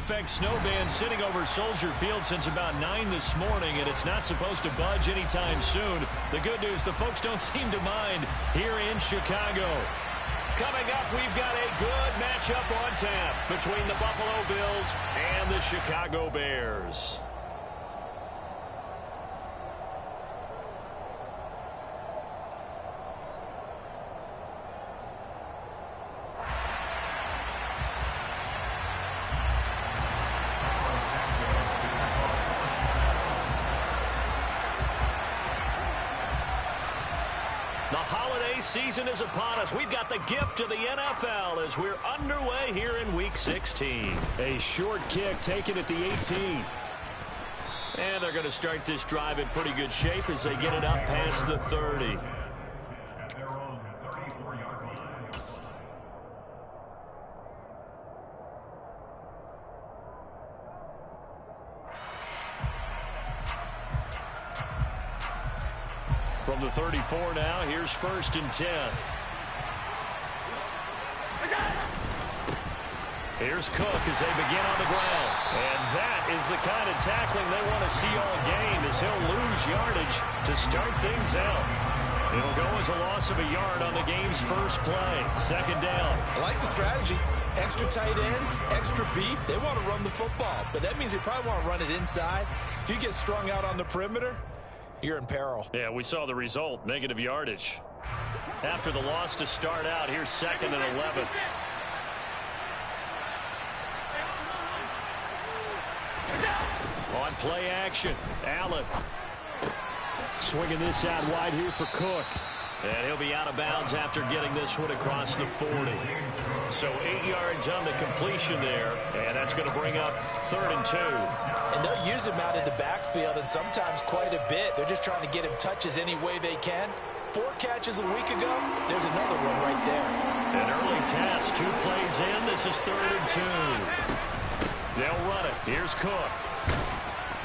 effect snow band sitting over Soldier Field since about 9 this morning, and it's not supposed to budge anytime soon. The good news, the folks don't seem to mind here in Chicago. Coming up, we've got a good matchup on tap between the Buffalo Bills and the Chicago Bears. The holiday season is upon us. We've got the gift of the NFL as we're underway here in Week 16. A short kick taken at the 18. And they're going to start this drive in pretty good shape as they get it up past the 30. From the 34 now, here's 1st and 10. Here's Cook as they begin on the ground. And that is the kind of tackling they want to see all game, as he'll lose yardage to start things out. It'll go as a loss of a yard on the game's first play. 2nd down. I like the strategy. Extra tight ends, extra beef. They want to run the football, but that means they probably want to run it inside. If you get strung out on the perimeter, you're in peril. Yeah, we saw the result, negative yardage. After the loss to start out, here's 2nd and 11. On play action, Allen. Swinging this out wide here for Cook. And he'll be out of bounds after getting this one across the 40. So 8 yards on the completion there, and that's going to bring up 3rd and 2. And they'll use him out in the backfield, and sometimes quite a bit. They're just trying to get him touches any way they can. 4 catches a week ago, there's another one right there. An early test, 2 plays in. This is 3rd and 2. They'll run it. Here's Cook.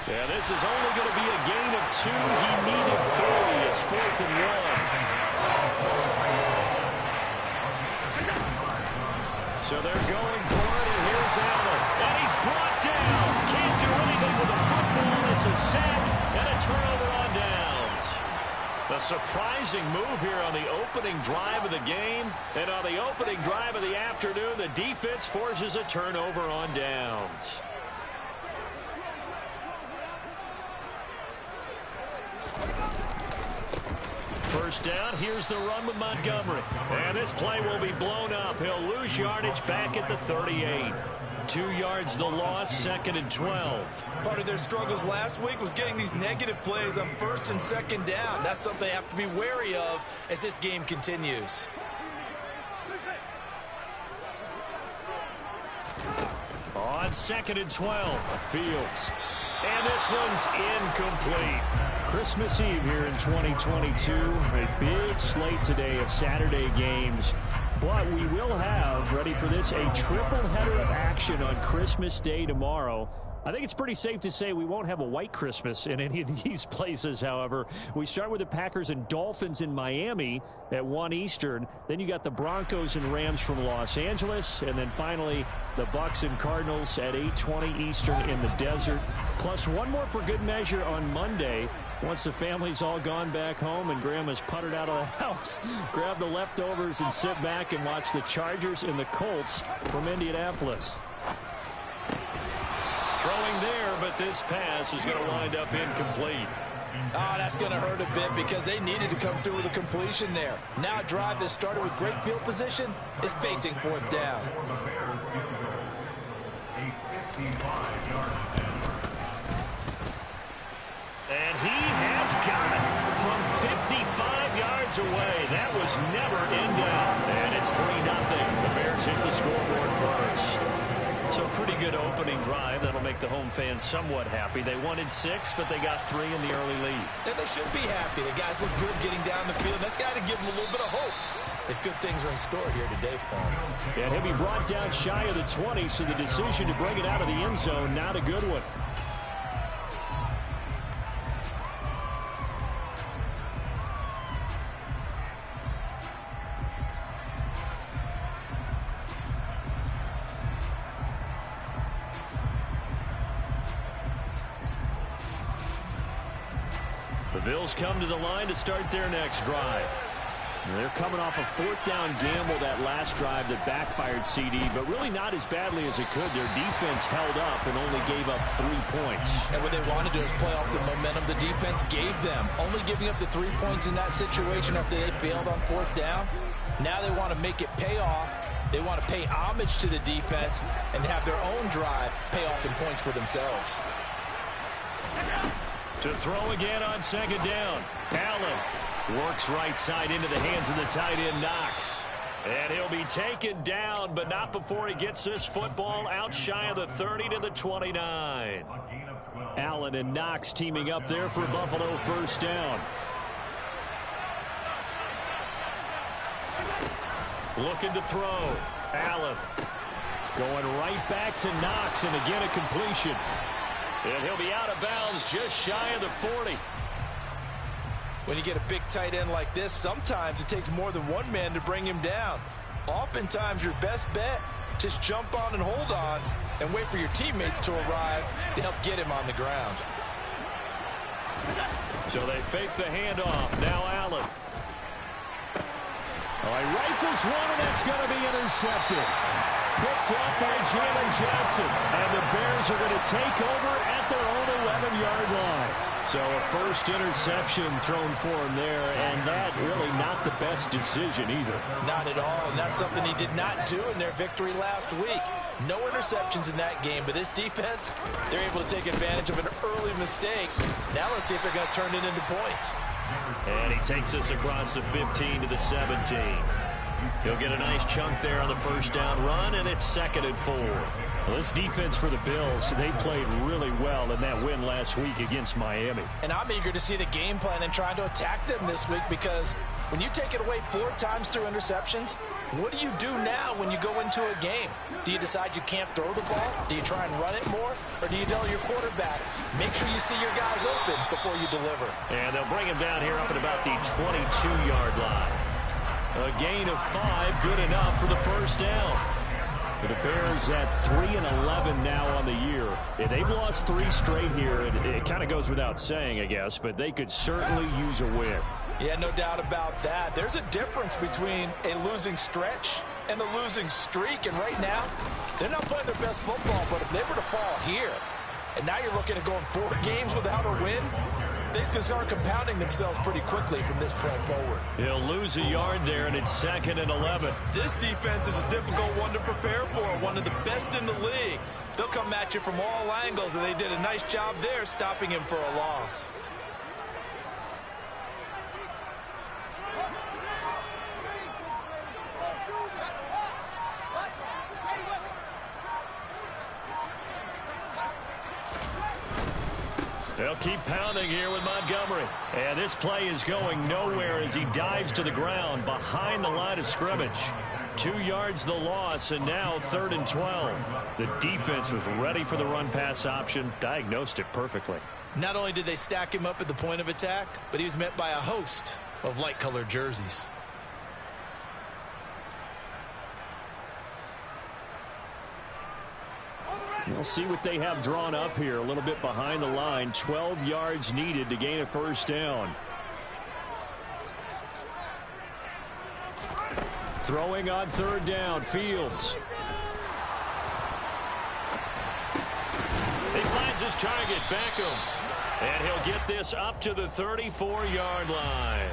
Yeah, this is only going to be a gain of 2. He needed 3. It's 4th and 1. So they're going for it, and here's Allen. And he's brought down. Can't do anything with the football. It's a sack and a turnover on downs. A surprising move here on the opening drive of the game. And on the opening drive of the afternoon, the defense forces a turnover on downs. First down, here's the run with Montgomery. And this play will be blown up. He'll lose yardage back at the 38. 2 yards the loss, 2nd and 12. Part of their struggles last week was getting these negative plays on 1st and 2nd down. That's something they have to be wary of as this game continues. On 2nd and 12, Fields. And this one's incomplete. Christmas Eve here in 2022. A big slate today of Saturday games. But we will have, ready for this, a triple header of action on Christmas Day tomorrow. I think it's pretty safe to say we won't have a white Christmas in any of these places, however. We start with the Packers and Dolphins in Miami at 1 Eastern. Then you got the Broncos and Rams from Los Angeles. And then finally, the Bucs and Cardinals at 8:20 Eastern in the desert. Plus one more for good measure on Monday. Once the family's all gone back home and Grandma's puttered out of the house, grab the leftovers and sit back and watch the Chargers and the Colts from Indianapolis. Throwing there, but this pass is going to wind up incomplete. Oh, that's going to hurt a bit because they needed to come through with a completion there. Now a drive that started with great field position is facing 4th down. And he has got it from 55 yards away. That was never in doubt. And it's 3-0. The Bears hit the scoreboard first. So pretty good opening drive. That'll make the home fans somewhat happy. They wanted 6, but they got 3 in the early lead. And they should be happy. The guys look good getting down the field. That's got to give them a little bit of hope that good things are in store here today for them. And he'll be brought down shy of the 20, so the decision to bring it out of the end zone, not a good one. The Bills come to the line to start their next drive. They're coming off a fourth down gamble that last drive that backfired CD, but really not as badly as it could. Their defense held up and only gave up 3 points. And what they want to do is play off the momentum the defense gave them. Only giving up the 3 points in that situation after they failed on fourth down. Now they want to make it pay off. They want to pay homage to the defense and have their own drive pay off in points for themselves. To throw again on second down. Allen works right side into the hands of the tight end, Knox. And he'll be taken down, but not before he gets this football out shy of the 30 to the 29. Allen and Knox teaming up there for Buffalo first down. Looking to throw. Allen going right back to Knox, and again a completion. And he'll be out of bounds just shy of the 40. When you get a big tight end like this, sometimes it takes more than one man to bring him down. Oftentimes your best bet, just jump on and hold on and wait for your teammates to arrive to help get him on the ground. So they fake the handoff. Now Allen. All right, rifles one, and that's going to be intercepted. Picked up by Jalen Johnson. And the Bears are going to take over at their own 11-yard line. So a first interception thrown for him there, and that really not the best decision either. Not at all, and that's something he did not do in their victory last week. No interceptions in that game, but this defense, they're able to take advantage of an early mistake. Now let's see if they're going to turn it into points. And he takes us across the 15 to the 17. He'll get a nice chunk there on the first down run, and it's 2nd and 4. Well, this defense for the Bills, they played really well in that win last week against Miami. And I'm eager to see the game plan and trying to attack them this week, because when you take it away 4 times through interceptions, what do you do now when you go into a game? Do you decide you can't throw the ball? Do you try and run it more? Or do you tell your quarterback, make sure you see your guys open before you deliver? And they'll bring him down here up at about the 22-yard line. A gain of 5, good enough for the first down. The Bears at 3-11 now on the year. Yeah, they've lost 3 straight here. It kind of goes without saying, I guess, but they could certainly use a win. Yeah, no doubt about that. There's a difference between a losing stretch and a losing streak, and right now, they're not playing their best football, but if they were to fall here, and now you're looking at going 4 games without a win, things can start compounding themselves pretty quickly from this point forward. He'll lose a yard there, and it's 2nd and 11. This defense is a difficult one to prepare for, one of the best in the league. They'll come at you from all angles, and they did a nice job there stopping him for a loss. They'll keep pounding here with Montgomery. And this play is going nowhere as he dives to the ground behind the line of scrimmage. 2 yards the loss, and now 3rd and 12. The defense was ready for the run-pass option, diagnosed it perfectly. Not only did they stack him up at the point of attack, but he was met by a host of light-colored jerseys. We'll see what they have drawn up here a little bit behind the line. 12 yards needed to gain a first down. Throwing on 3rd down, Fields. He finds his target, Beckham. And he'll get this up to the 34-yard line.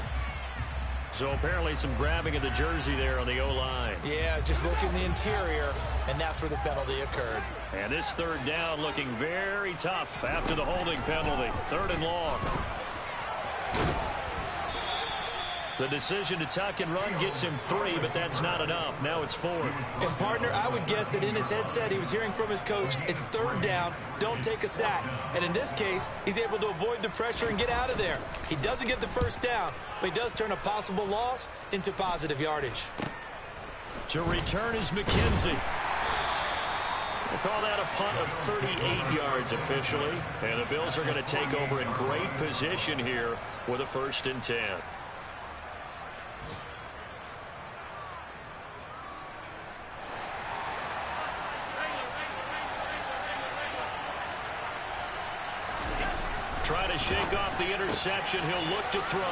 So apparently some grabbing of the jersey there on the O-line. Yeah, just look in the interior, and that's where the penalty occurred. And this 3rd down looking very tough after the holding penalty. 3rd and long. The decision to tuck and run gets him 3, but that's not enough. Now it's 4th. And, partner, I would guess that in his headset he was hearing from his coach, it's 3rd down, don't take a sack. And in this case, he's able to avoid the pressure and get out of there. He doesn't get the first down, but he does turn a possible loss into positive yardage. To return is McKenzie. We'll call that a punt of 38 yards officially. And the Bills are going to take over in great position here with a 1st and 10. Try to shake off the interception. He'll look to throw.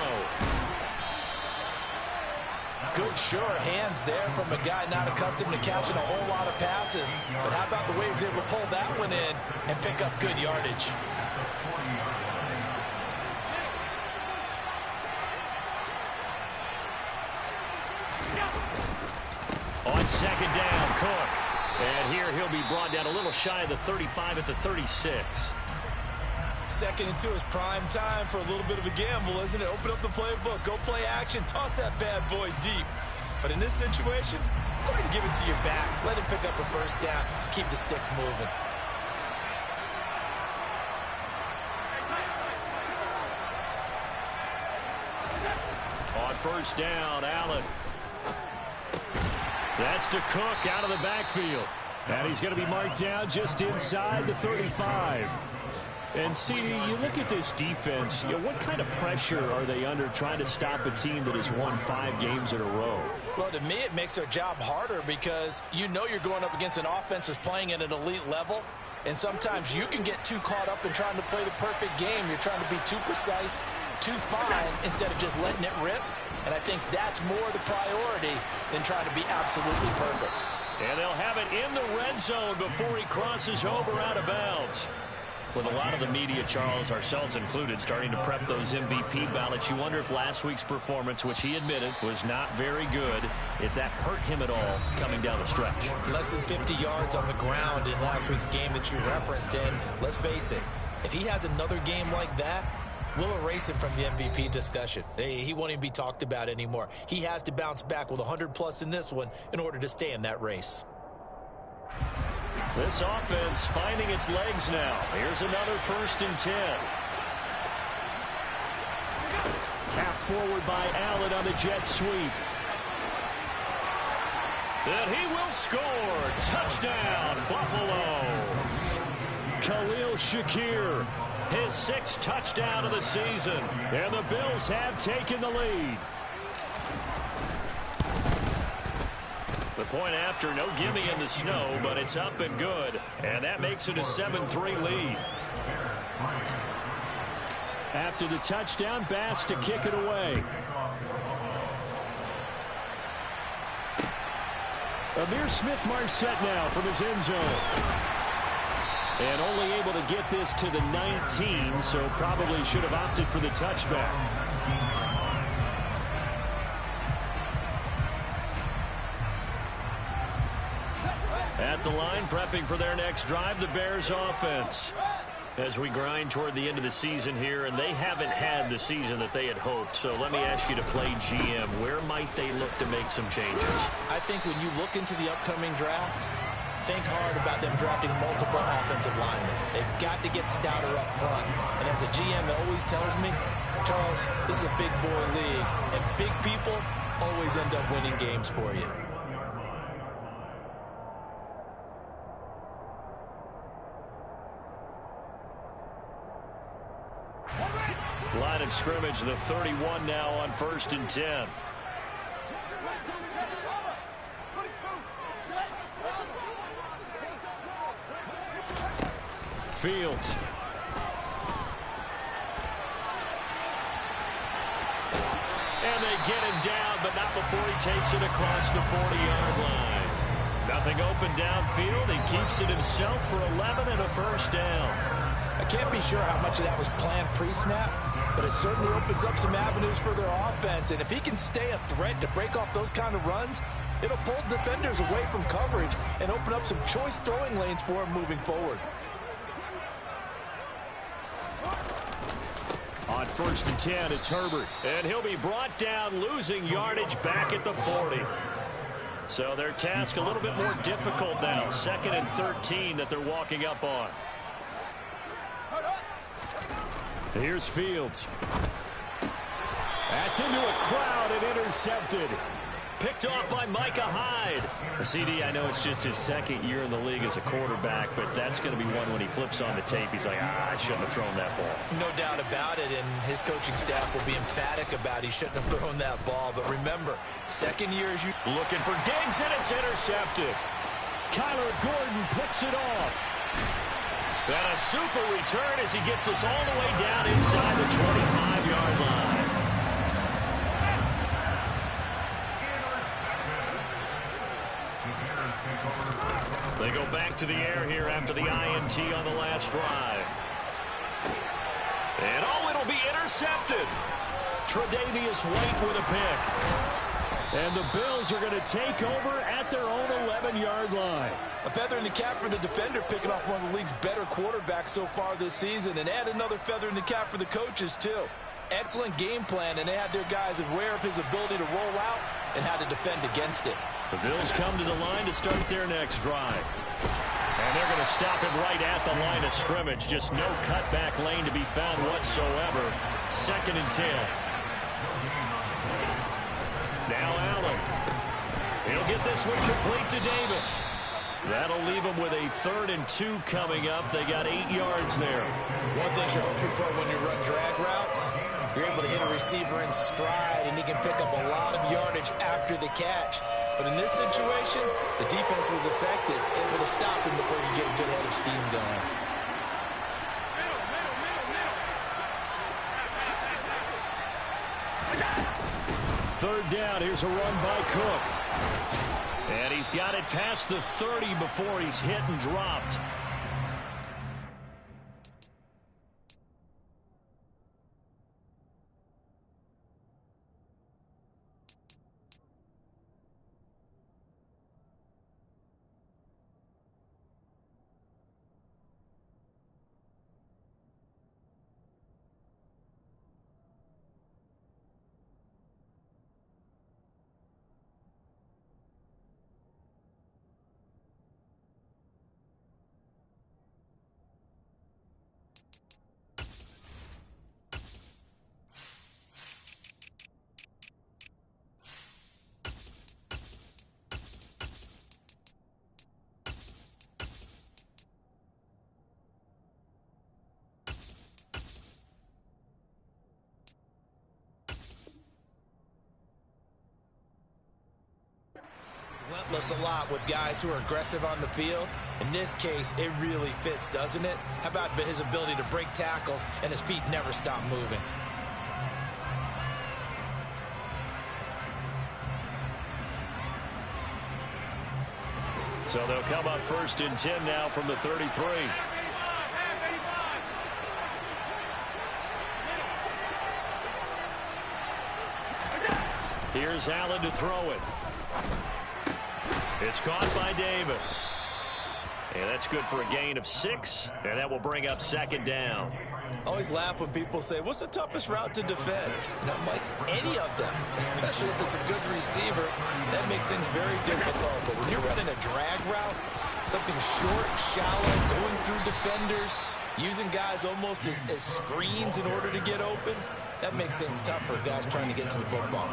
Good, sure hands there from a guy not accustomed to catching a whole lot of passes. But how about the way he was able to pull that one in and pick up good yardage? On second down, Cook. And here he'll be brought down a little shy of the 35 at the 36. Second and 2 is prime time for a little bit of a gamble, isn't it? Open up the playbook, go play action, toss that bad boy deep. But in this situation, go ahead and give it to your back. Let him pick up a first down, keep the sticks moving. On first down, Allen. That's to Cook out of the backfield. And he's going to be marked down just inside the 35. And, CD, you look at this defense, what kind of pressure are they under trying to stop a team that has won 5 games in a row? Well, to me, it makes their job harder because you know you're going up against an offense that's playing at an elite level. And sometimes you can get too caught up in trying to play the perfect game. You're trying to be too precise, too fine, instead of just letting it rip. And I think that's more the priority than trying to be absolutely perfect. And they'll have it in the red zone before he crosses over out of bounds. With a lot of the media, Charles, ourselves included, starting to prep those MVP ballots, you wonder if last week's performance, which he admitted was not very good, if that hurt him at all coming down the stretch. Less than 50 yards on the ground in last week's game that you referenced, and let's face it, if he has another game like that, we'll erase him from the MVP discussion. He won't even be talked about anymore. He has to bounce back with 100+ in this one in order to stay in that race. This offense finding its legs now. Here's another 1st and 10. Tap forward by Allen on the jet sweep. And he will score. Touchdown, Buffalo. Khalil Shakir, his 6th touchdown of the season. And the Bills have taken the lead. The point after, no gimme in the snow, but it's up and good. And that makes it a 7-3 lead. After the touchdown, Bass to kick it away. Amir Smith-Marset now from his end zone. And only able to get this to the 19, so probably should have opted for the touchback. At the line, prepping for their next drive, the Bears offense. As we grind toward the end of the season here, and they haven't had the season that they had hoped. So let me ask you to play GM. Where might they look to make some changes? I think when you look into the upcoming draft, think hard about them drafting multiple offensive linemen. They've got to get stouter up front. And as a GM that always tells me, Charles, this is a big boy league, and big people always end up winning games for you. Line of scrimmage, the 31 now on 1st and 10. Fields. And they get him down, but not before he takes it across the 40-yard line. Nothing open downfield. He keeps it himself for 11 and a 1st down. I can't be sure how much of that was planned pre-snap, but it certainly opens up some avenues for their offense. And if he can stay a threat to break off those kind of runs, it'll pull defenders away from coverage and open up some choice throwing lanes for him moving forward. On 1st and 10, it's Herbert. And he'll be brought down, losing yardage back at the 40. So their task a little bit more difficult now. 2nd and 13 that they're walking up on. Here's Fields. That's into a crowd and intercepted. Picked off by Micah Hyde. CD, I know it's just his 2nd year in the league as a quarterback, but that's going to be one when he flips on the tape. He's like, I shouldn't have thrown that ball. No doubt about it, and his coaching staff will be emphatic about he shouldn't have thrown that ball. But remember, 2nd year is you looking for Diggs, and it's intercepted. Kyler Gordon picks it off. And a super return as he gets us all the way down inside the 25-yard line. They go back to the air here after the INT on the last drive. And it'll be intercepted. Tre'Davious White with a pick. And the Bills are going to take over at their own 11-yard line. A feather in the cap for the defender, picking off one of the league's better quarterbacks so far this season. And add another feather in the cap for the coaches, too. Excellent game plan, and they had their guys aware of his ability to roll out and how to defend against it. The Bills come to the line to start their next drive. And they're going to stop him right at the line of scrimmage. Just no cutback lane to be found whatsoever. 2nd and 10. Now Allen. He'll get this one complete to Davis. That'll leave him with a 3rd and 2 coming up. They got 8 yards there. One thing you're hoping for when you run drag routes, you're able to hit a receiver in stride, and he can pick up a lot of yardage after the catch. But in this situation, the defense was effective, able to stop him before you get a good head of steam going. Third down. Here's a run by Cook. And he's got it past the 30 before he's hit and dropped. Relentless a lot with guys who are aggressive on the field. In this case, it really fits, doesn't it? How about his ability to break tackles and his feet never stop moving? So they'll come up 1st and 10 now from the 33. Here's Allen to throw it. It's caught by Davis. And that's good for a gain of 6. And that will bring up 2nd down. I always laugh when people say, what's the toughest route to defend? And I'm like, any of them, especially if it's a good receiver. That makes things very difficult. But when you're running a drag route, something short, shallow, going through defenders, using guys almost as screens in order to get open, that makes things tough for guys trying to get to the football.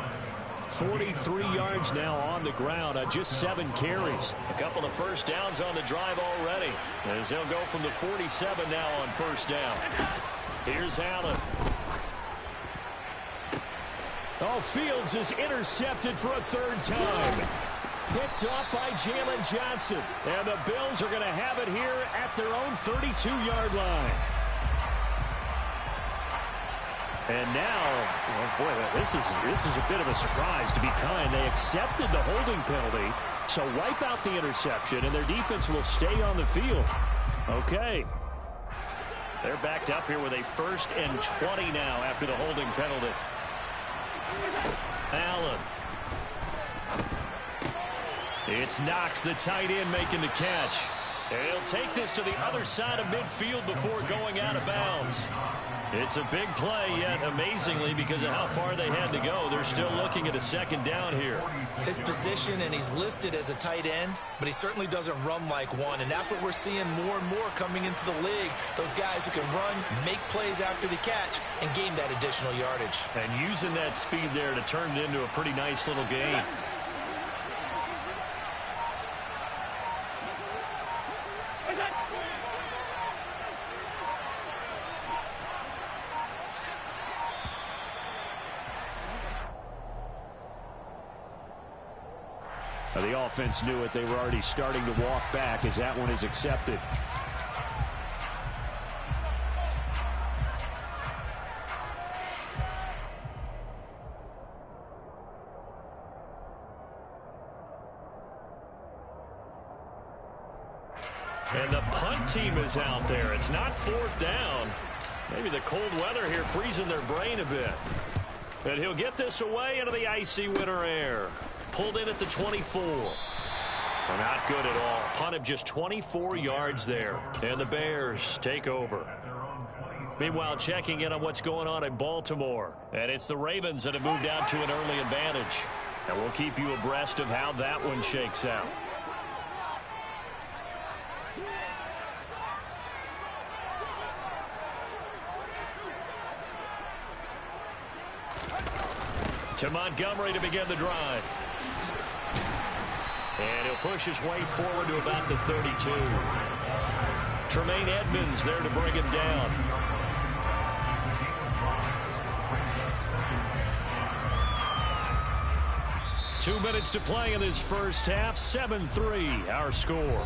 43 yards now on the ground on just 7 carries. A couple of first downs on the drive already, as he'll go from the 47 now on 1st down. Here's Allen. Oh, Fields is intercepted for a 3rd time. Picked off by Jalen Johnson. And the Bills are going to have it here at their own 32-yard line. And now, oh boy, this is a bit of a surprise, to be kind. They accepted the holding penalty, so wipe out the interception, and their defense will stay on the field. Okay. They're backed up here with a 1st and 20 now after the holding penalty. Allen. It's Knox, the tight end, making the catch. And he'll take this to the other side of midfield before going out of bounds. It's a big play, yet amazingly, because of how far they had to go, they're still looking at a 2nd down here. His position, and he's listed as a tight end, but he certainly doesn't run like one, and that's what we're seeing more and more coming into the league. Those guys who can run, make plays after the catch, and gain that additional yardage. And using that speed there to turn it into a pretty nice little gain. The offense knew it. They were already starting to walk back as that one is accepted. And the punt team is out there. It's not fourth down. Maybe the cold weather here freezing their brain a bit. But he'll get this away into the icy winter air. Pulled in at the 24. Well, not good at all. Punt of just 24 yards there. And the Bears take over. Meanwhile, checking in on what's going on in Baltimore. And it's the Ravens that have moved out to an early advantage. And we'll keep you abreast of how that one shakes out. To Montgomery to begin the drive. And he'll push his way forward to about the 32. Tremaine Edmonds there to bring him down. Two minutes to play in this first half. 7-3 our score.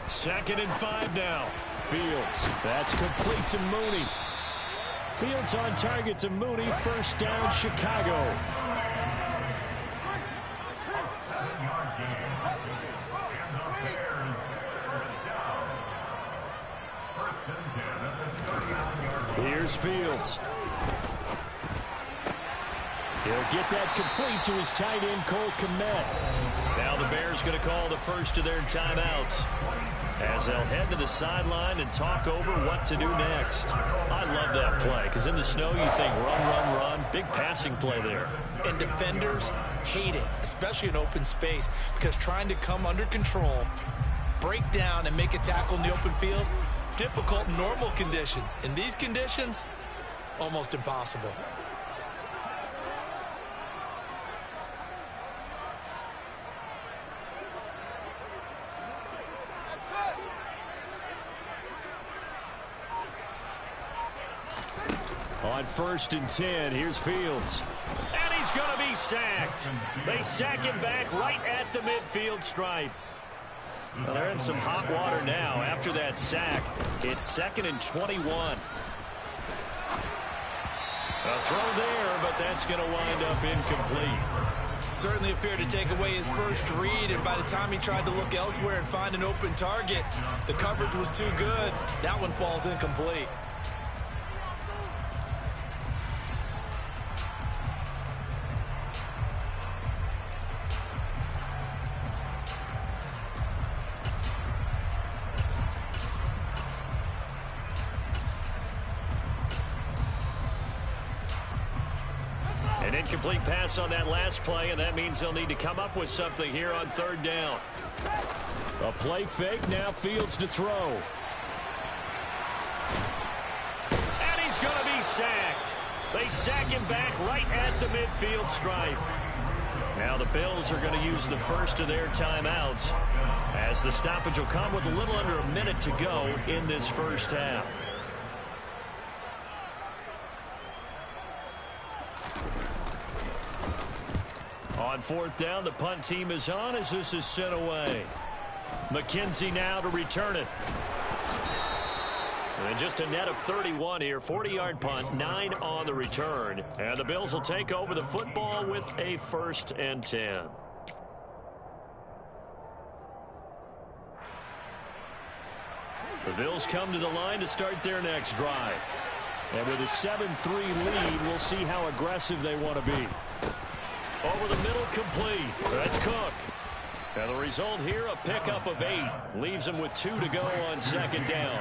Second and 5 now. Fields. That's complete to Mooney. Fields on target to Mooney. First down, Chicago. Here's Fields. He'll get that complete to his tight end, Cole Kmet. Now the Bears going to call the first of their timeouts, as they'll head to the sideline and talk over what to do next. I love that play, because in the snow you think run, run, run. Big passing play there. And defenders hate it, especially in open space, because trying to come under control, break down, and make a tackle in the open field, difficult in normal conditions. In these conditions, almost impossible. On 1st and 10, here's Fields. And he's going to be sacked. They sack him back right at the midfield stripe. Well, they're in some hot water now after that sack. It's 2nd and 21. A throw there, but that's going to wind up incomplete. Certainly appeared to take away his first read, and by the time he tried to look elsewhere and find an open target, the coverage was too good. That one falls incomplete. An incomplete pass on that last play, and that means they'll need to come up with something here on 3rd down. A play fake, now Fields to throw. And he's going to be sacked. They sack him back right at the midfield stripe. Now the Bills are going to use the first of their timeouts, as the stoppage will come with a little under a minute to go in this first half. On 4th down, the punt team is on as this is sent away. McKenzie now to return it. And just a net of 31 here. 40-yard punt, 9 on the return. And the Bills will take over the football with a 1st and 10. The Bills come to the line to start their next drive. And with a 7-3 lead, we'll see how aggressive they want to be. Over the middle, complete. That's Cook. And the result here, a pickup of 8. Leaves him with 2 to go on 2nd down.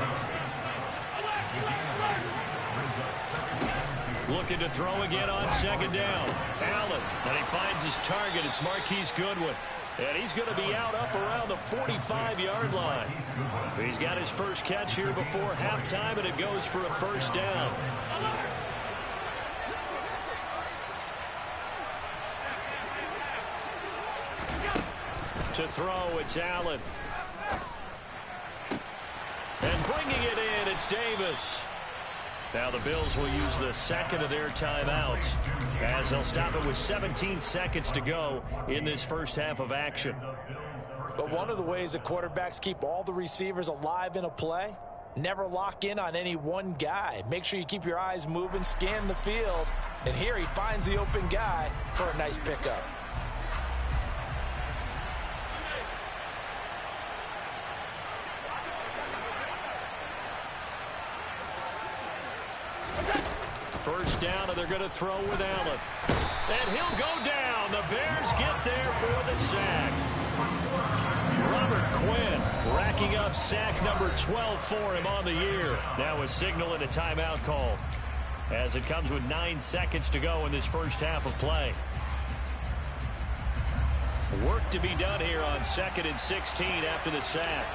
Looking to throw again on 2nd down. Allen, and he finds his target. It's Marquise Goodwin. And he's going to be out up around the 45-yard line. He's got his first catch here before halftime, and it goes for a 1st down. To throw, it's Allen. And bringing it in, it's Davis. Now the Bills will use the 2nd of their timeouts, as they'll stop it with 17 seconds to go in this first half of action. But one of the ways that quarterbacks keep all the receivers alive in a play, never lock in on any one guy. Make sure you keep your eyes moving, scan the field. And here he finds the open guy for a nice pickup. First down, and they're going to throw with Allen. And he'll go down. The Bears get there for the sack. Robert Quinn racking up sack number 12 for him on the year. Now a signal and a timeout call as it comes with 9 seconds to go in this first half of play. Work to be done here on 2nd and 16 after the sack.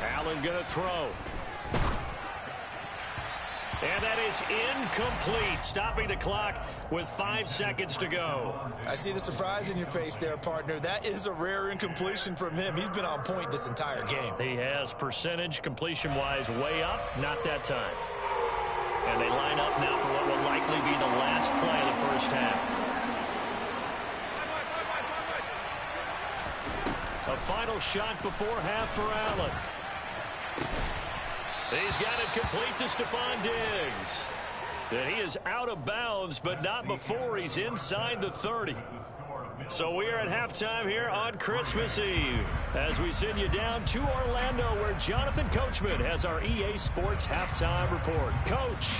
Allen going to throw. And that is incomplete, stopping the clock with 5 seconds to go. I see the surprise in your face there, partner. That is a rare incompletion from him. He's been on point this entire game. He has percentage completion-wise way up, not that time. And they line up now for what will likely be the last play of the first half. A final shot before half for Allen. He's got it complete to Stephon Diggs. And he is out of bounds, but not before he's inside the 30. So we are at halftime here on Christmas Eve as we send you down to Orlando where Jonathan Coachman has our EA Sports halftime report. Coach.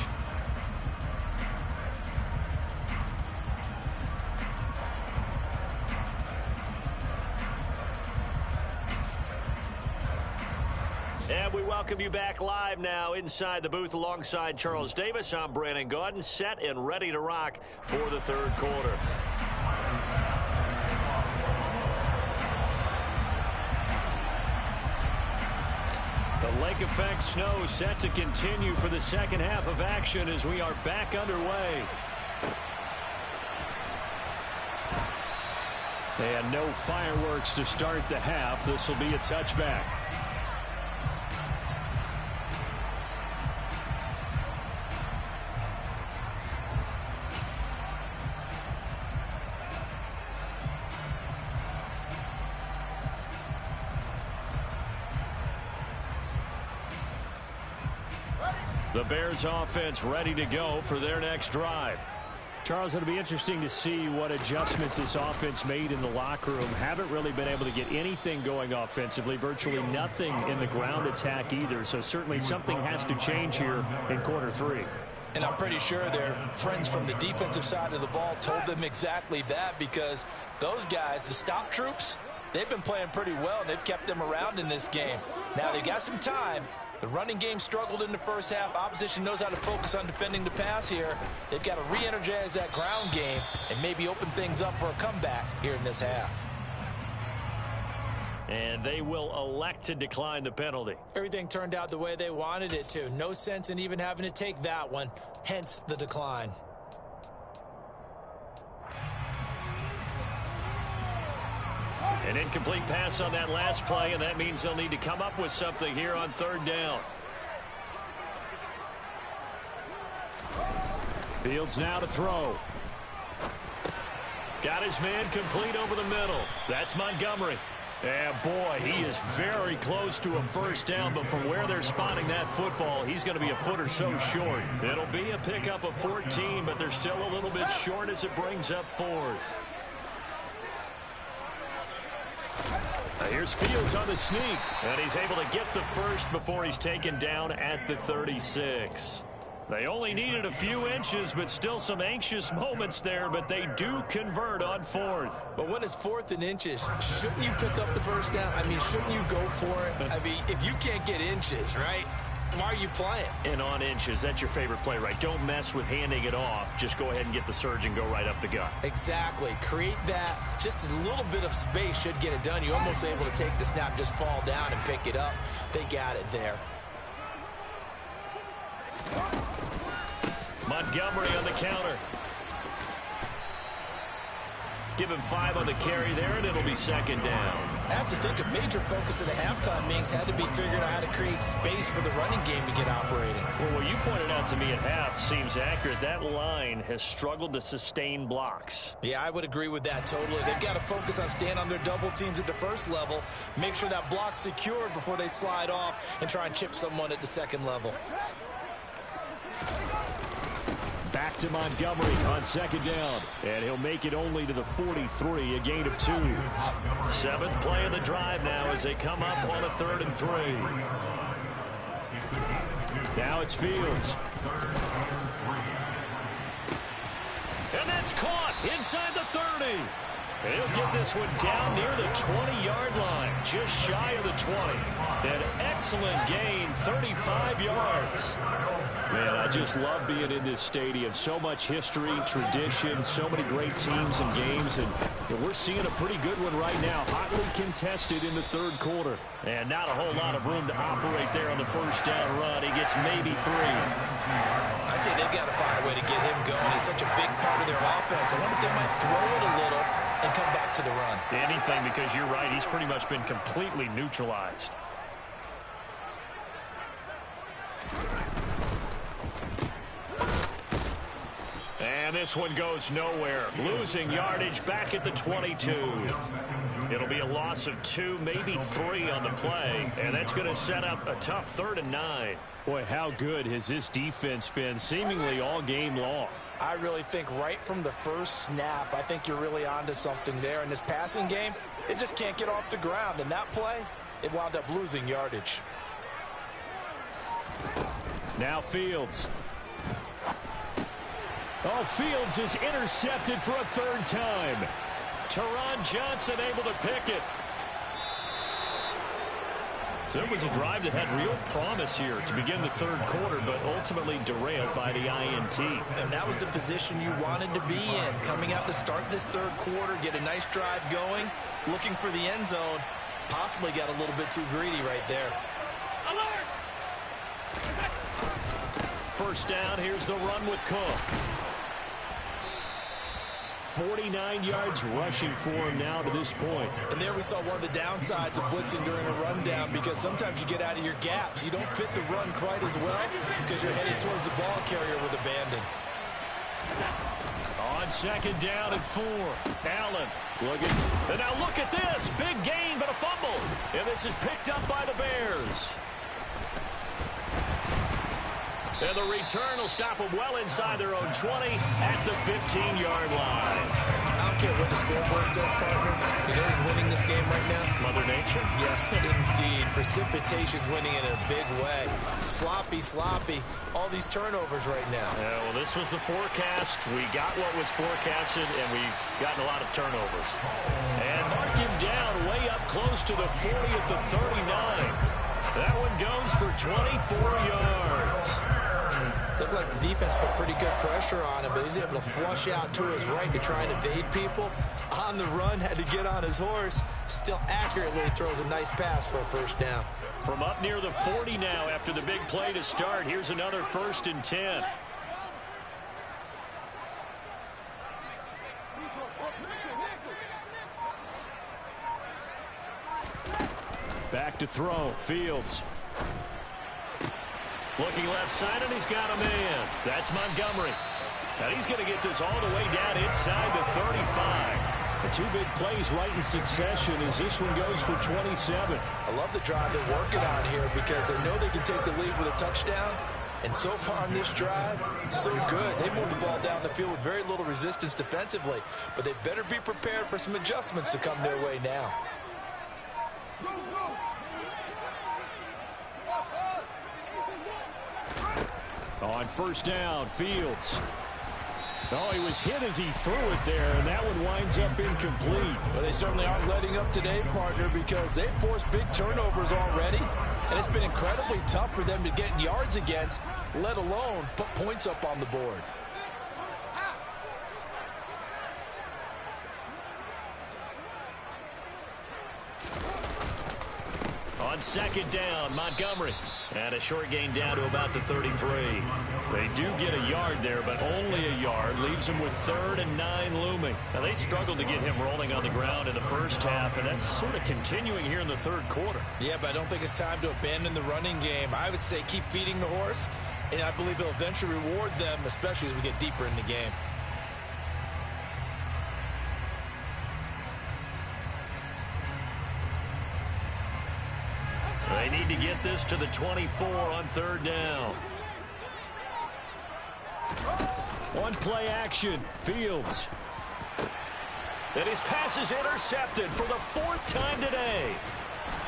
And we welcome you back live now inside the booth alongside Charles Davis. I'm Brandon Gaudin, set and ready to rock for the third quarter. The lake effect snow set to continue for the second half of action as we are back underway. And no fireworks to start the half. This will be a touchback. The Bears offense ready to go for their next drive. Charles, it'll be interesting to see what adjustments this offense made in the locker room. Haven't really been able to get anything going offensively, virtually nothing in the ground attack either. So certainly something has to change here in quarter 3. And I'm pretty sure their friends from the defensive side of the ball told them exactly that, because those guys, the stop troops, they've been playing pretty well, and they've kept them around in this game. Now they got some time. The running game struggled in the first half. Opposition knows how to focus on defending the pass here. They've got to re-energize that ground game and maybe open things up for a comeback here in this half. And they will elect to decline the penalty. Everything turned out the way they wanted it to. No sense in even having to take that one, hence the decline. An incomplete pass on that last play, and that means they'll need to come up with something here on third down. Fields now to throw. Got his man complete over the middle. That's Montgomery. And boy, he is very close to a first down, but from where they're spotting that football, he's going to be a foot or so short. It'll be a pickup of 14, but they're still a little bit short as it brings up fourth. Here's Fields on the sneak, and he's able to get the first before he's taken down at the 36. They only needed a few inches, but still some anxious moments there, but they do convert on fourth. But when it's 4th and inches, shouldn't you pick up the first down? I mean, shouldn't you go for it? I mean, if you can't get inches, right, why are you playing? And on inches, that's your favorite play, right? Don't mess with handing it off. Just go ahead and get the surge and go right up the gut. Exactly. Create that. Just a little bit of space should get it done. You're almost able to take the snap, just fall down and pick it up. They got it there. Montgomery on the counter. Give him 5 on the carry there, and it'll be second down. I have to think a major focus at the halftime, Mings, had to be figuring out how to create space for the running game to get operating. Well, what you pointed out to me at half seems accurate. That line has struggled to sustain blocks. Yeah, I would agree with that totally. They've got to focus on staying on their double teams at the first level, make sure that block's secured before they slide off and try and chip someone at the second level. Back to Montgomery on second down. And he'll make it only to the 43, a gain of 2. 7th play of the drive now as they come up on a 3rd and 3. Now it's Fields. And that's caught inside the 30. And he'll get this one down near the 20-yard line, just shy of the 20. An excellent gain, 35 yards. Man, I just love being in this stadium. So much history, tradition, so many great teams and games, and we're seeing a pretty good one right now. Hotly contested in the 3rd quarter. And not a whole lot of room to operate there on the first down run. He gets maybe 3. I'd say they've got to find a way to get him going. He's such a big part of their offense. I wonder if they might throw it a little and come back to the run. Anything, because you're right. He's pretty much been completely neutralized. And this one goes nowhere. Losing yardage back at the 22. It'll be a loss of 2, maybe 3 on the play. And that's going to set up a tough 3rd and 9. Boy, how good has this defense been seemingly all game long? I really think right from the first snap, I think you're really onto something there. In this passing game, it just can't get off the ground. And that play, it wound up losing yardage. Now Fields. Oh, Fields is intercepted for a 3rd time. Teron Johnson able to pick it. So it was a drive that had real promise here to begin the 3rd quarter, but ultimately derailed by the INT. And that was the position you wanted to be in. Coming out to start this 3rd quarter, get a nice drive going, looking for the end zone. Possibly got a little bit too greedy right there. Alert! First down, here's the run with Cook. 49 yards rushing for him now to this point. And there we saw one of the downsides of blitzing during a rundown, because sometimes you get out of your gaps. You don't fit the run quite as well because you're headed towards the ball carrier with abandon. On second down and 4. Allen looking. And now look at this. Big gain, but a fumble. And this is picked up by the Bears. And the return will stop them well inside their own 20 at the 15-yard line. I don't care what the scoreboard says, partner. You know who's winning this game right now? Mother Nature? Yes, indeed. Precipitation's winning in a big way. Sloppy. All these turnovers right now. Yeah, well, this was the forecast. We got what was forecasted, and we've gotten a lot of turnovers. And mark him down way up close to the 40 at the 39. That one goes for 24 yards. Looked like the defense put pretty good pressure on him, but he's able to flush out to his right to try and evade people. On the run, had to get on his horse. Still accurately throws a nice pass for a first down. From up near the 40 now after the big play to start. Here's another 1st and 10. Back to throw. Fields. Looking left side, and he's got a man. That's Montgomery. And he's going to get this all the way down inside the 35. The 2 big plays right in succession as this one goes for 27. I love the drive they're working on here because they know they can take the lead with a touchdown. And so far on this drive, so good. They moved the ball down the field with very little resistance defensively. But they better be prepared for some adjustments to come their way now. On first down, Fields. Oh, he was hit as he threw it there, and that one winds up incomplete. Well, they certainly aren't letting up today, partner, because they've forced big turnovers already, and it's been incredibly tough for them to get yards against, let alone put points up on the board. On second down, Montgomery. And a short gain down to about the 33. They do get a yard there, but only a yard. Leaves them with 3rd and 9 looming. Now, they struggled to get him rolling on the ground in the first half, and that's sort of continuing here in the 3rd quarter. Yeah, but I don't think it's time to abandon the running game. I would say keep feeding the horse, and I believe he'll eventually reward them, especially as we get deeper in the game. They need to get this to the 24 on 3rd down. One play action. Fields. And his pass is intercepted for the 4th time today.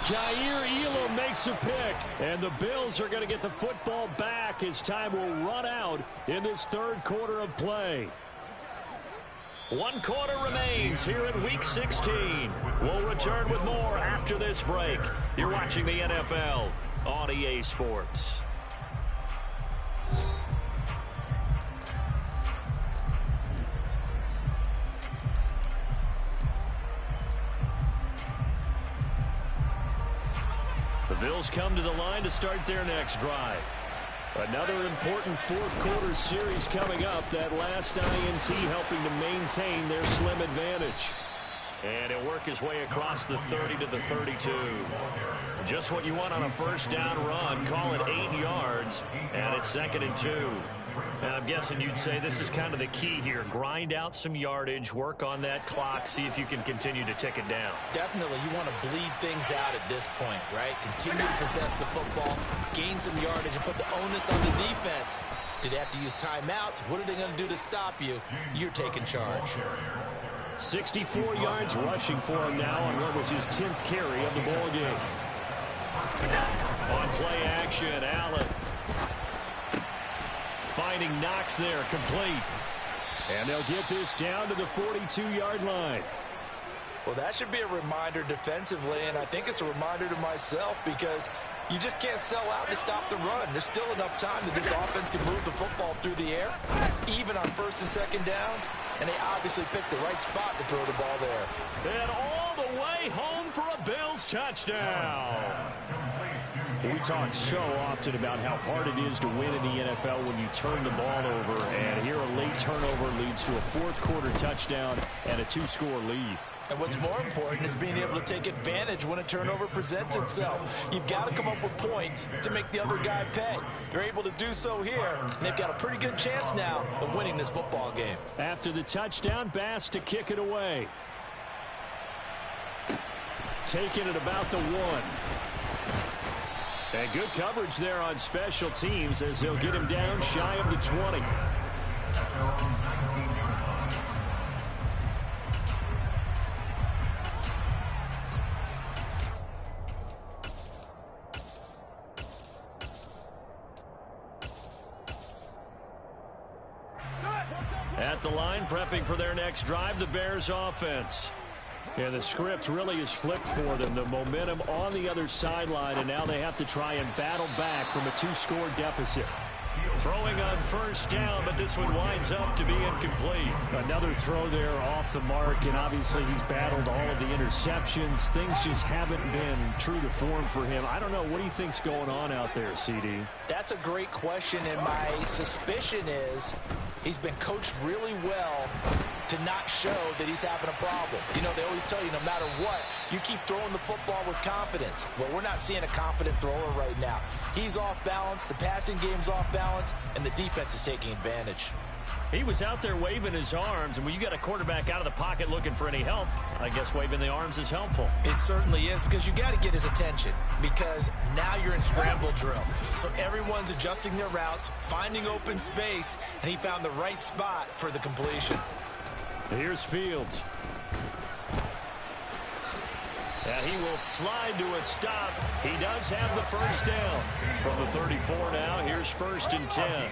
Jair Elam makes a pick. And the Bills are going to get the football back as time will run out in this 3rd quarter of play. 1 quarter remains here in Week 16. We'll return with more after this break. You're watching the NFL on EA Sports. The Bills come to the line to start their next drive. Another important 4th quarter series coming up. That last INT helping to maintain their slim advantage. And he'll work his way across the 30 to the 32. Just what you want on a 1st down run. Call it 8 yards. And it's 2nd and 2. And I'm guessing you'd say this is kind of the key here. Grind out some yardage, work on that clock, see if you can continue to tick it down. Definitely, you want to bleed things out at this point, right? Continue to possess the football, gain some yardage, and put the onus on the defense. Do they have to use timeouts? What are they going to do to stop you? You're taking charge. 64 yards rushing for him now on what was his 10th carry of the ball game. On play action, Allen. Finding Knox there, complete. And they'll get this down to the 42-yard line. Well, that should be a reminder defensively, and I think it's a reminder to myself because you just can't sell out to stop the run. There's still enough time that this offense can move the football through the air, even on 1st and 2nd downs, and they obviously picked the right spot to throw the ball there. And all the way home for a Bills touchdown. We talk so often about how hard it is to win in the NFL when you turn the ball over, and here a late turnover leads to a 4th quarter touchdown and a 2-score lead. And what's more important is being able to take advantage when a turnover presents itself. You've got to come up with points to make the other guy pay. They're able to do so here, and they've got a pretty good chance now of winning this football game. After the touchdown, Bass to kick it away. Taking it about the 1. And good coverage there on special teams as they'll get him down shy of the 20. At the line, prepping for their next drive, the Bears offense. Yeah, the script really is flipped for them. The momentum on the other sideline, and now they have to try and battle back from a 2-score deficit. Throwing on 1st down, but this one winds up to be incomplete. Another throw there off the mark, and obviously he's battled all of the interceptions. Things just haven't been true to form for him. I don't know. What do you think's going on out there, CD? That's a great question, and my suspicion is he's been coached really well to not show that he's having a problem. You know, they always tell you no matter what, you keep throwing the football with confidence. Well, we're not seeing a confident thrower right now. He's off balance, the passing game's off balance, and the defense is taking advantage. He was out there waving his arms, and when you got a quarterback out of the pocket looking for any help, I guess waving the arms is helpful. It certainly is, because you got to get his attention, because now you're in scramble drill. So everyone's adjusting their routes, finding open space, and he found the right spot for the completion. Here's Fields. And he will slide to a stop. He does have the 1st down. From the 34 now, here's 1st and 10.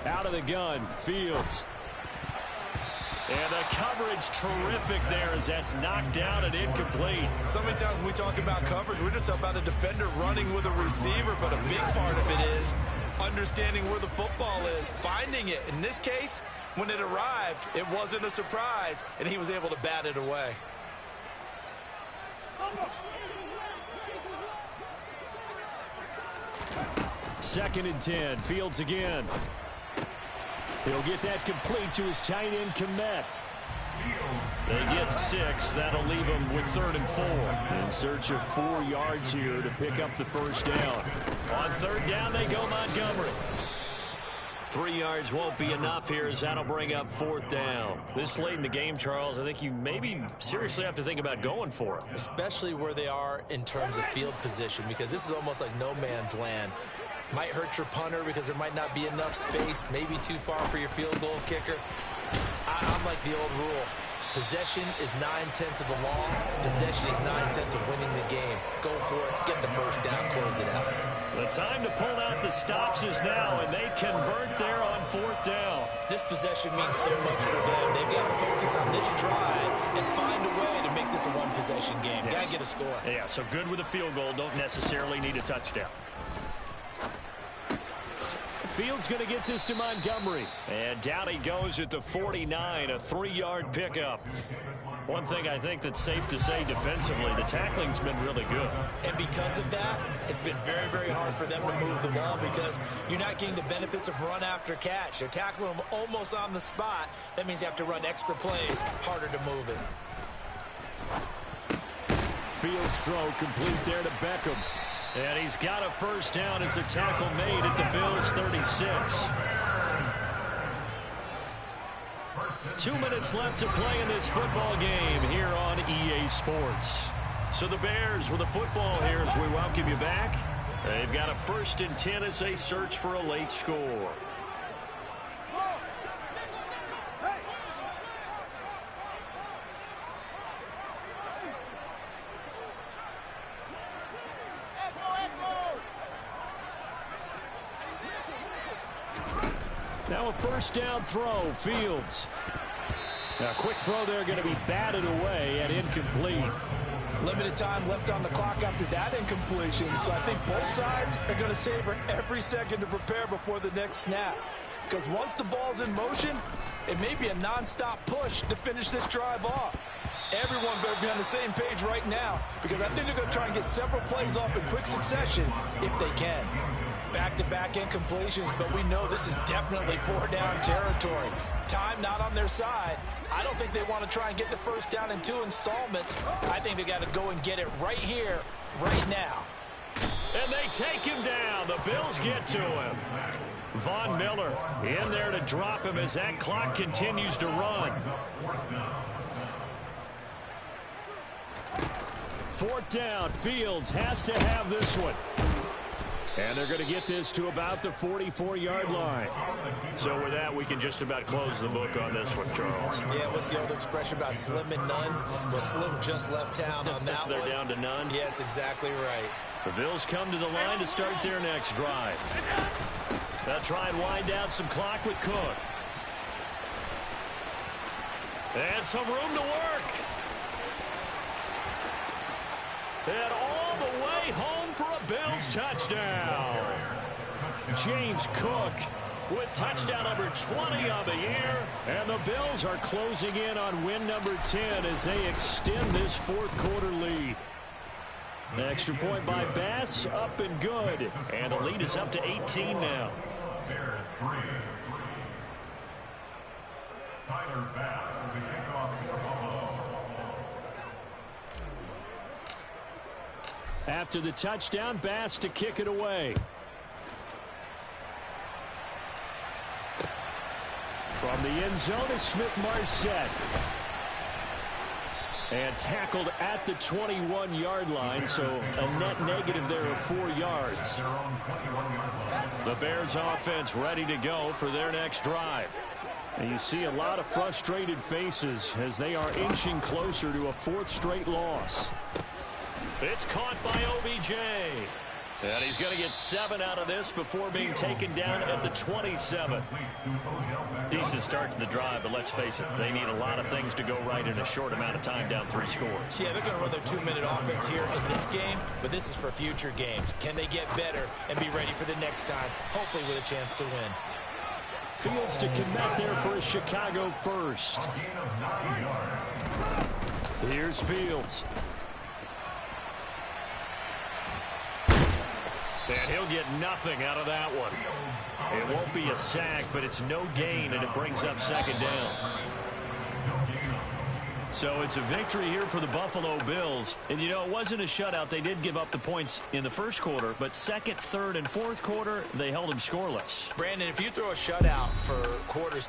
Out of the gun, Fields. And the coverage terrific there as that's knocked down and incomplete. So many times when we talk about coverage, we're just about a defender running with a receiver, but a big part of it is understanding where the football is, finding it. In this case, when it arrived, it wasn't a surprise, and he was able to bat it away. 2nd and 10. Fields again. He'll get that complete to his tight end, Kmet. They get 6. That'll leave them with 3rd and 4. In search of 4 yards here to pick up the first down. On 3rd down, they go Montgomery. 3 yards won't be enough here as that'll bring up 4th down. This late in the game, Charles, I think you maybe seriously have to think about going for it. Especially where they are in terms of field position, because this is almost like no man's land. Might hurt your punter because there might not be enough space, maybe too far for your field goal kicker. I'm like the old rule. Possession is 9/10 of the law. Possession is 9/10 of winning the game. Go for it. Get the first down. Close it out. The time to pull out the stops is now, and they convert there on 4th down. This possession means so much for them. They've got to focus on this drive and find a way to make this a one-possession game. Yes. Got to get a score. Yeah, so good with a field goal. Don't necessarily need a touchdown. Fields going to get this to Montgomery. And down he goes at the 49, a 3-yard pickup. One thing I think that's safe to say defensively, the tackling's been really good. And because of that, it's been very, very hard for them to move the ball because you're not getting the benefits of run after catch. They're tackling them almost on the spot. That means you have to run extra plays, harder to move it. Fields throw complete there to Beckham. And he's got a first down as a tackle made at the Bills' 36. 2 minutes left to play in this football game here on EA Sports. So the Bears with the football here as we welcome you back. They've got a 1st and 10 as they search for a late score. Now a first down throw, Fields. Now a quick throw there, going to be batted away and incomplete. Limited time left on the clock after that incompletion, so I think both sides are going to savor every second to prepare before the next snap. Because once the ball's in motion, it may be a non-stop push to finish this drive off. Everyone better be on the same page right now, because I think they're going to try and get several plays off in quick succession if they can. Back-to-back incompletions, but we know this is definitely 4-down territory. Time not on their side. I don't think they want to try and get the first down in 2 installments. I think they got to go and get it right here, right now. And they take him down. The Bills get to him. Von Miller in there to drop him as that clock continues to run. 4th down. Fields has to have this one. And they're going to get this to about the 44-yard line. So with that, we can just about close the book on this one, Charles. Yeah, what's the old expression about slim and none? Well, Slim just left town on that They're one. down to none? Yes, exactly right. The Bills come to the line to start their next drive. They'll try and wind down some clock with Cook. And some room to work. And all the way home for a Bills touchdown. James Cook with touchdown number 20 on the year. And the Bills are closing in on win number 10 as they extend this 4th quarter lead. The extra point by Bass, up and good. And the lead is up to 18 now. Bears 3. Tyler Bass with the kickoff for Buffalo. After the touchdown, Bass to kick it away. From the end zone is Smith-Marset. And tackled at the 21-yard line, so a net negative there of 4 yards. The Bears offense ready to go for their next drive. And you see a lot of frustrated faces as they are inching closer to a 4th straight loss. It's caught by OBJ. And he's going to get 7 out of this before being taken down at the 27. Decent start to the drive, but let's face it, they need a lot of things to go right in a short amount of time, down 3 scores. Yeah, they're going to run their 2-minute offense here in this game, but this is for future games. Can they get better and be ready for the next time, hopefully with a chance to win? Fields to connect there for a Chicago first. Here's Fields. And he'll He'll get nothing out of that one. It won't be a sack, but it's no gain, and it brings up second down. So it's a victory here for the Buffalo Bills. And, you know, it wasn't a shutout. They did give up the points in the first quarter, but second, third, and fourth quarter, they held them scoreless. Brandon, if you throw a shutout for quarters